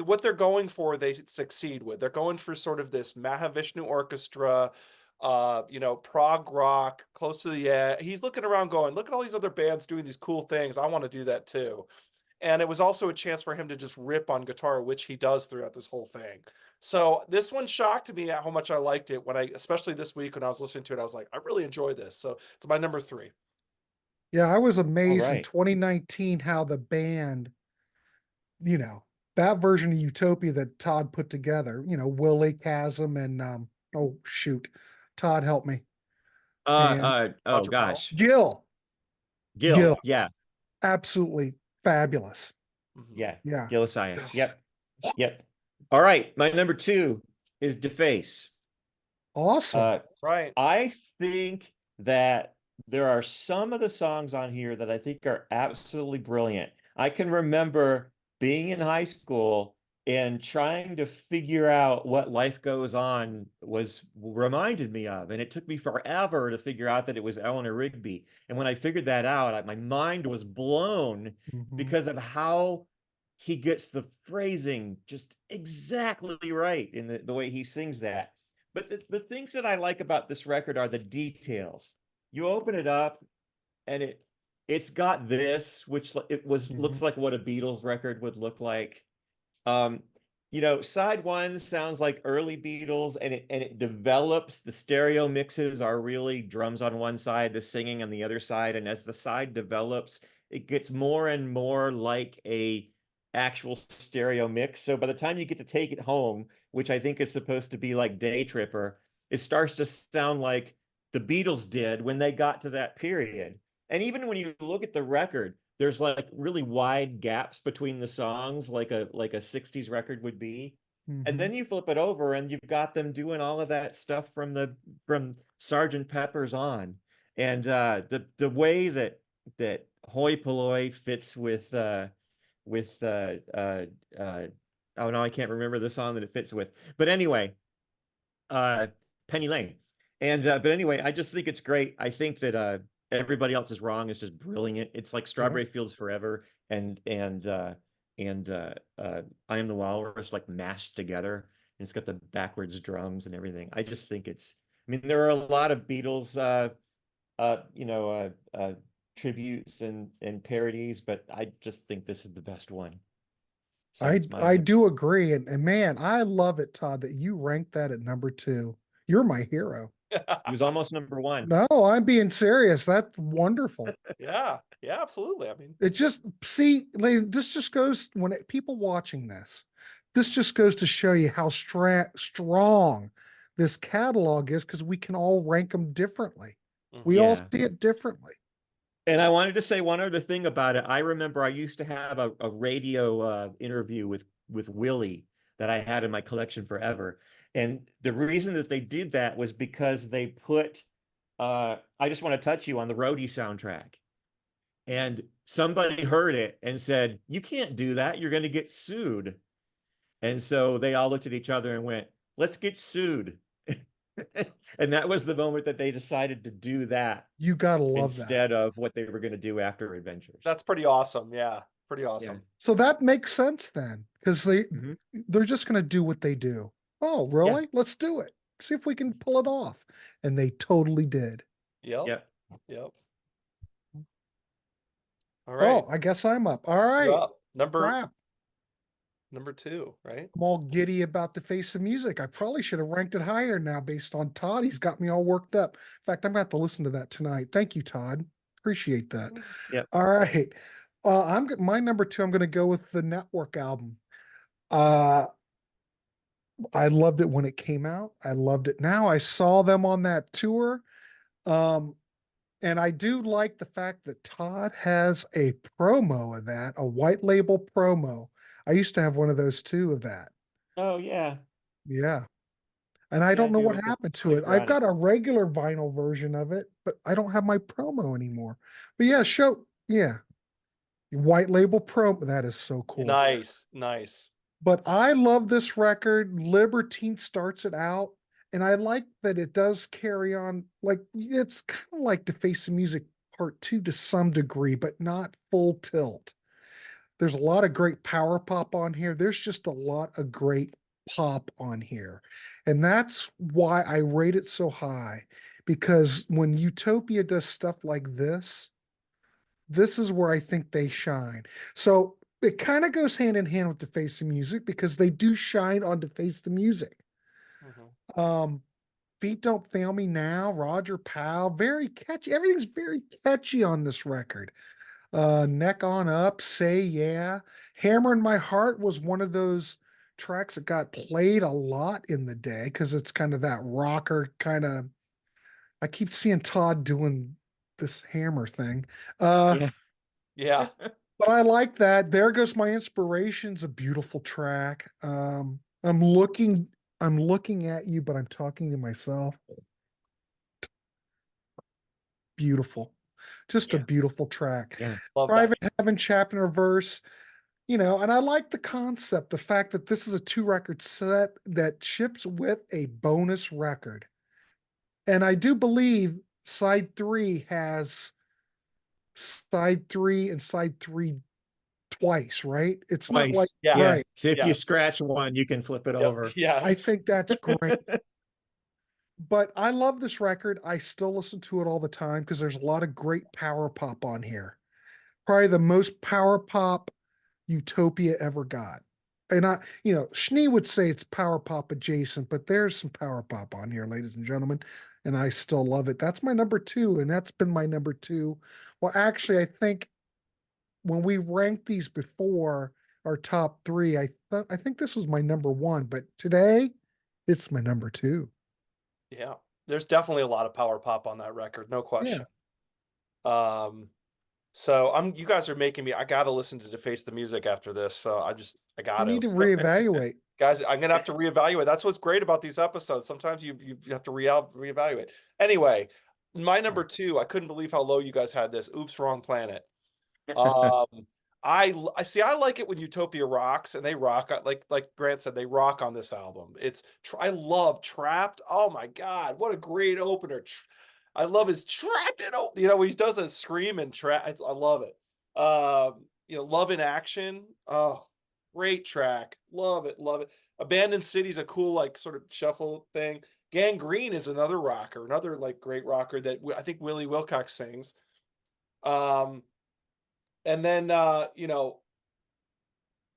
what they're going for, they succeed with. They're going for sort of this Mahavishnu orchestra, prog rock, close to the he's looking around going, look at all these other bands doing these cool things. I want to do that too. And it was also a chance for him to just rip on guitar, which he does throughout this whole thing. So this one shocked me at how much I liked it when especially this week when I was listening to it, I was like, I really enjoy this. So it's my number 3. Yeah, I was All amazed in right. 2019 how the band, you know, that version of Utopia that Todd put together, Willie, Chasm, and oh shoot, Todd help me. And Oh Roger Powell. gosh. Gil, Gil. Gil, Yeah. absolutely fabulous. Mhm. Yeah. Yeah. Gil Science. Yep. Yep. All right. My number 2 is Deface. Awesome. Right. I think that there are some of the songs on here that I think are absolutely brilliant. I can remember being in high school and trying to figure out what Life Goes On was reminded me of. And it took me forever to figure out that it was Eleanor Rigby. And when I figured that out, my mind was blown Mhm. because of how he gets the phrasing just exactly right in the way he sings that. But the things that I like about this record are the details. You open it up and it's got this, which looks Mhm. like what a Beatles record would look like. Um, side one sounds like early Beatles, and it develops. The stereo mixes are really drums on one side, the singing on the other side, and as the side develops, it gets more and more like a actual stereo mix. So by the time you get to take it home, which I think is supposed to be like Day Tripper, it starts to sound like the Beatles did when they got to that period. And even when you look at the record, there's like really wide gaps between the songs, like a 60s record would be. And Mhm. then you flip it over and you've got them doing all of that stuff from Sergeant Pepper's on. And the way that Hoi Polloi fits with uh oh no, I can't remember the song that it fits with. But anyway, uh Penny Lane. And but anyway, I just think it's great. I think that Everybody Else Is Wrong is just brilliant. It's like Yeah. Strawberry Fields Forever and I Am the Walrus like mashed together. And it's got the backwards drums and everything. I just think I mean, there are a lot of Beatles uh you know tributes and parodies, but I just think this is the best one. So I it's I my do agree, and man, I love it, Todd, that you ranked that at number 2. You're my hero. it was almost number 1. No, I'm being serious. That's wonderful. Yeah. Yeah, absolutely. I mean, It just see, this just goes people watching this just goes to show you how strong this catalog is because we can all rank them differently. We mhm. all Yeah. see it differently. And I wanted to say one other thing about it. I remember I used to have a radio interview with Willie that I had in my collection forever. And the reason that they did that was because they put I Just Want to Touch You on the Roadie soundtrack. And somebody heard it and said, "You can't do that. You're going to get sued." And so they all looked at each other and went, "Let's get sued." And that was the moment that they decided to do that You gotta love that. instead of what they were going to do after Adventures. That's pretty awesome. Yeah. Pretty Yeah. awesome. So that makes sense then, because Hmm. they're just gonna do what they do. Oh, Yeah. really? Let's do it. See if we can pull it off. And they totally did. Yep. Yep. Yep. All right. Oh, I guess I'm up. All You're right. up. Number Crap. number 2, right? I'm all giddy about the face of music. I probably should have ranked it higher now based on Todd. He's got me all worked up. In fact, I'm gonna have to listen to that tonight. Thank you, Todd. Appreciate that. Yep. All right. My number 2, I'm gonna go with the Network album. Uh I loved it when it came out. I loved it now. I saw them on that tour. Um, and I do like the fact that Todd has a promo of that, a white label promo. I used to have one of those too of that. Oh yeah. Yeah. And I Yeah, I don't know do. what It was happened to really it. I've gratified. got a regular vinyl version of it, but I don't have my promo anymore. But yeah, yeah, white label promo. That is so cool. Nice. Nice. But I love this record. Libertine starts it out, and I like that it does carry on. Like it's kind of like the Face of Music Part 2 to some degree, but not full tilt. There's a lot of great power pop on here. There's just a lot of great pop on here. And that's why I rate it so high. Because when Utopia does stuff like this is where I think they shine. So it kind of goes hand in hand with the Face the Music because they do shine on the Face the Music. Mhm. Feet Don't Fail Me Now, Roger Powell, very catchy. Everything's very catchy on this record. Neck On Up, Say Yeah. Hammer in My Heart was one of those tracks that got played a lot in the day because it's kind of that rocker kind of. I keep seeing Todd doing this hammer thing. Uh, Yeah. Yeah. but I like that. There Goes My Inspiration's a beautiful track. I'm looking at you, but I'm talking to myself. Beautiful. Just a Yeah. beautiful track. Yeah. Love that. Private Heaven, Chapter Verse, and I like the concept, the fact that this is a 2 record set that ships with a bonus record. And I do believe side 3 has side 3 and side 3 twice, right? It's not like, Twice. Yeah. right. Yes. So if you Yes. scratch one, you can flip it Yep. over. I Yes. think that's great. But I love this record. I still listen to it all the time because there's a lot of great power pop on here. Probably the most power pop Utopia ever got. And Schnee would say it's power pop adjacent, but there's some power pop on here, ladies and gentlemen, and I still love it. That's my number 2, and that's been my number 2. Well, actually, I think when we ranked these before our top 3, I think this was my number 1, but today it's my number 2. Yeah. There's definitely a lot of power pop on that record, no Yeah, question. So you guys are making me, I gotta listen to Deface the Music after this. So I you gotta. need to reevaluate. Guys, I'm gonna have to reevaluate. That's what's great about these episodes. Sometimes you have to reevaluate. Anyway, my number 2, I couldn't believe how low you guys had this. Oops, Wrong Planet. Um, I see. I like it when Utopia rocks, and they rock. Like Grant said, they rock on this album. I love Trapped. Oh my God, what a great opener! I love his Trapped. When he does that scream and trap. I love it. Love in Action. Oh, great track. Love it. Love it. Abandoned City's a cool like sort of shuffle thing. Gangrene is another rocker, another like great rocker that I think Willie Wilcox sings. Um, and then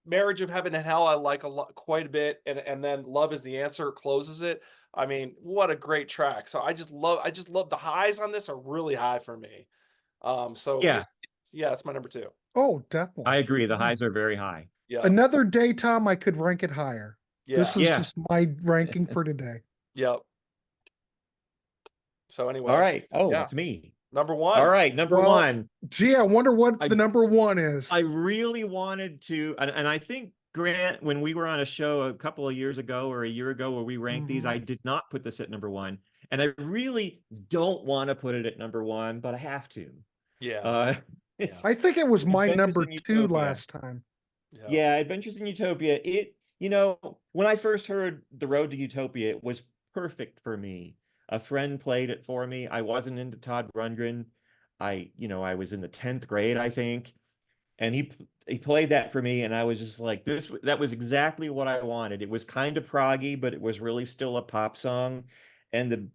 Marriage of Heaven and Hell I like a lot, quite a bit, and then Love Is the Answer closes it. I mean, what a great track. So I just love the highs on this are really high for me. So Yeah, this, yeah, it's my number 2. Oh, I definitely. agree. The highs are very high. Yeah. Another day, Tom, I could rank it higher. This Yeah. is Yeah. just my ranking for today. Yep. So All anyway, right. Oh, yeah. it's me. Number All 1. right. Number Well, one. gee, I wonder what I the number 1 is. I really wanted to, and I think Grant, when we were on a show a couple of years ago or a year ago where we ranked these, I did not put this at number 1. And I really don't want to put it at number 1, but I have to. Yeah. Uh, Yeah. it's I think it was my Adventures number in 2 Utopia. last time. Yeah. Yeah, Adventures in Utopia. When I first heard The Road to Utopia, it was perfect for me. A friend played it for me. I wasn't into Todd Rundgren. I was in the 10th grade, I think, and he played that for me, and I was just like, that was exactly what I wanted. It was kind of proggy, but it was really still a pop song. And the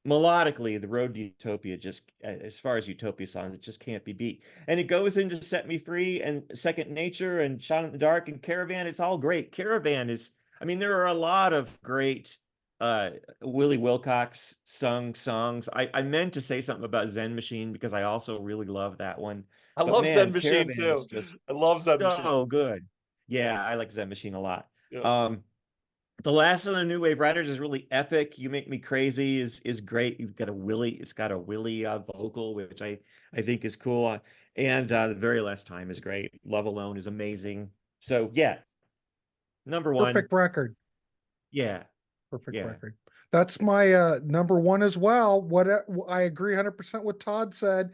melodically, The Road to Utopia, just as far as Utopia songs, it just can't be beat. And it goes into Set Me Free and Second Nature and Shot in the Dark and Caravan. It's all great. Caravan is, I mean, there are a lot of great uh Willie Wilcox sung songs. I meant to say something about Zen Machine because I also really love that one. I But love Zen man, Machine Caravan is too. just I love Zen Machine. so good. Yeah, I like Zen Machine a lot. Yeah. Um, the last of the New Wave Riders is really epic. You Make Me Crazy is great. It's got a Willie vocal, which I think is cool. And the very last time is great. Love Alone is amazing. So yeah, number 1. Perfect record. Yeah, Perfect yeah, record. That's my number 1 as well. What I agree 100% with Todd said.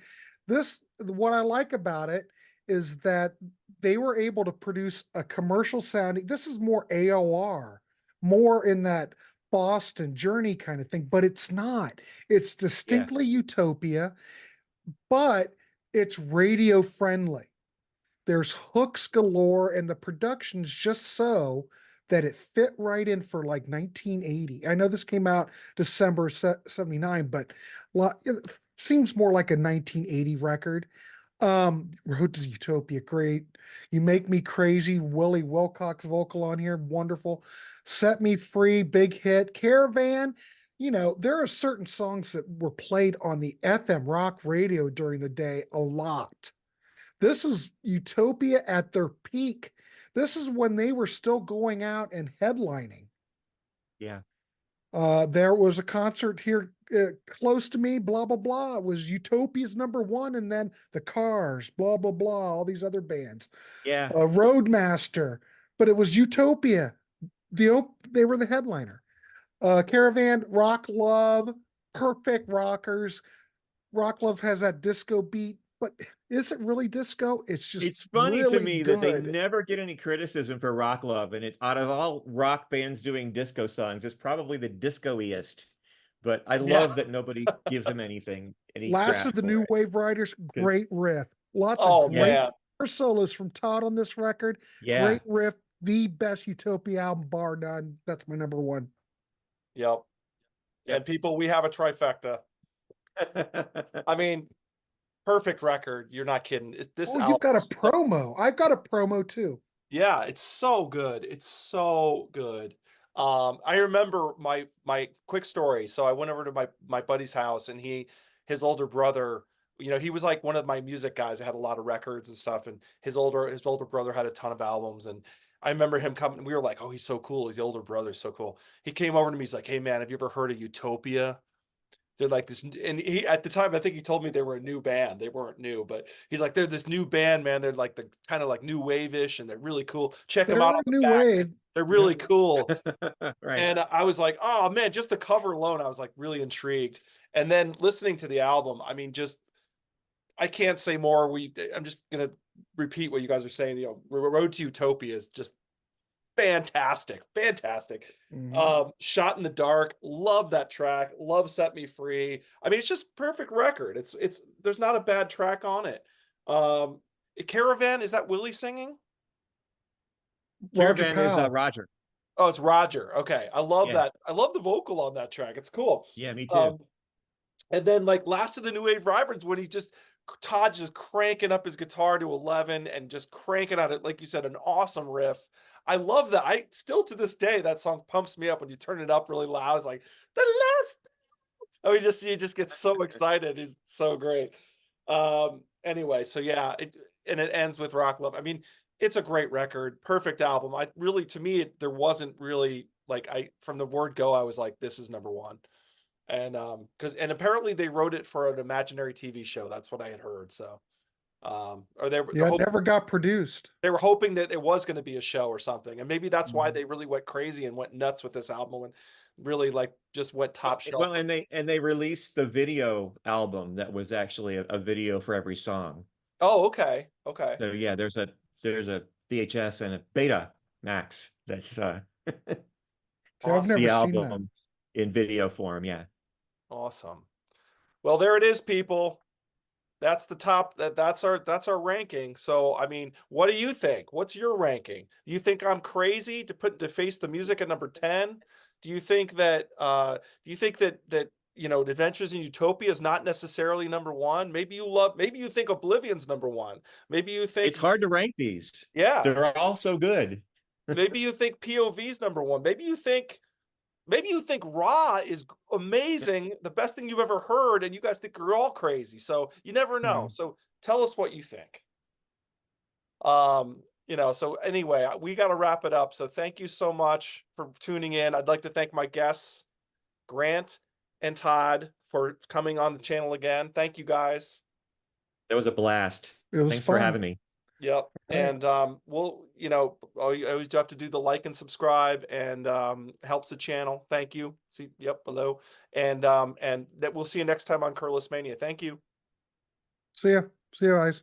What I like about it is that they were able to produce a commercial sounding. This is more AOR, more in that Boston Journey kind of thing, but it's not. It's yeah, distinctly Utopia, but it's radio friendly. There's hooks galore, and the production's just so that it fit right in for like 1980. I know this came out December 79, but it seems more like a 1980 record. Road to Utopia, great. You Make Me Crazy, Willie Wilcox vocal on here, wonderful. Set Me Free, big hit. Caravan, there are certain songs that were played on the FM rock radio during the day a lot. This is Utopia at their peak. This is when they were still going out and headlining. Yeah. There was a concert here close to me, blah, blah, blah. It was Utopia's #1, and then the Cars, blah, blah, blah, all these other bands. Yeah. Roadmaster, but it was Utopia. They were the headliner. Caravan, Rock Love, perfect rockers. Rock Love has that disco beat, but is it really disco? It's just It's funny to really me that they good. never get any criticism for Rock Love, and it's out of all rock bands doing disco songs, it's probably the disco-iest. But I love that nobody gives him anything, any Last of crap the for New it. Wave Riders, 'Cause- great riff. Lots Oh of great man, solos from Todd on this record. Yeah. Great riff. The best Utopia album, bar none. That's my #1. yep. And people, we have a trifecta. I mean, perfect record. You're not kidding. This Oh, you've got a album is so- promo. I've got a promo too. Yeah, it's so good. It's so good. I remember my quick story. So I went over to my buddy's house, and his older brother, he was like one of my music guys. I had a lot of records and stuff, and his older brother had a ton of albums. And I remember him coming. We were like, "Oh, he's so cool. He's the older brother, so cool." He came over to me. He's like, "Hey, man, have you ever heard of Utopia?" They're like this, and he at the time I think he told me they were a new band. They weren't new, but he's like, they're this new band, man. They're like the kind of like new wave-ish, and they're really cool. Check them They're out a on the new back. wave. They're really cool. Right. And I was like, oh man, just the cover alone, I was like really intrigued. And then listening to the album, I mean, just I can't say more. I'm just gonna repeat what you guys are saying. Road to Utopia is just fantastic, fantastic. Shot in the Dark, love that track. Love Set Me Free. I mean, it's just perfect record. It's there's not a bad track on it. Caravan, is that Willie singing? Roger Caravan is Powell. Roger. Oh, it's Roger. Okay. I love Yeah. that. I love the vocal on that track. It's cool. Yeah, me too. And then like Last of the New Wave Rivals, when Todd just cranking up his guitar to 11 and just cranking out it, like you said, an awesome riff. I love that. I still to this day, that song pumps me up when you turn it up really loud. It's like the last. I mean, you just get so excited. He's so great. Anyway, so yeah, it ends with Rock Love. I mean, it's a great record, perfect album. To me, there wasn't really like from the word go, I was like, this is #1. And apparently they wrote it for an imaginary TV show. That's what I had heard. So or they Yeah, it never got produced. they were hoping that it was going to be a show or something. And maybe that's why Mhm. they really went crazy and went nuts with this album and really like just went top shelf. Well, and they released the video album that was actually a video for every song. Oh, okay. Okay. So yeah, there's a VHS and a Beta Max that's So I've Awesome. never the seen that. album in video form. Yeah. Awesome. Well, there it is, people. That's the top. That's our ranking. So, I mean, what do you think? What's your ranking? Do you think I'm crazy to Face the Music at #10? Do you think that Adventures in Utopia is not necessarily #1? Maybe you think Oblivion's #1. Maybe you think It's hard to rank these. yeah. They're all so good. Maybe you think POV's #1. Maybe you think Raw is amazing, the best thing you've ever heard, and you guys think you're all crazy. So you never know. So tell us what you think. So anyway, we got to wrap it up. So thank you so much for tuning in. I'd like to thank my guests, Grant and Todd, for coming on the channel again. Thank you guys. That was a blast. It was Thanks fun. for having me. Yep. Right. And we'll, I always do have to do the like and subscribe, and helps the channel. Thank you. See, yep, below. And that we'll see you next time on Curless Mania. Thank you. See ya. See you guys.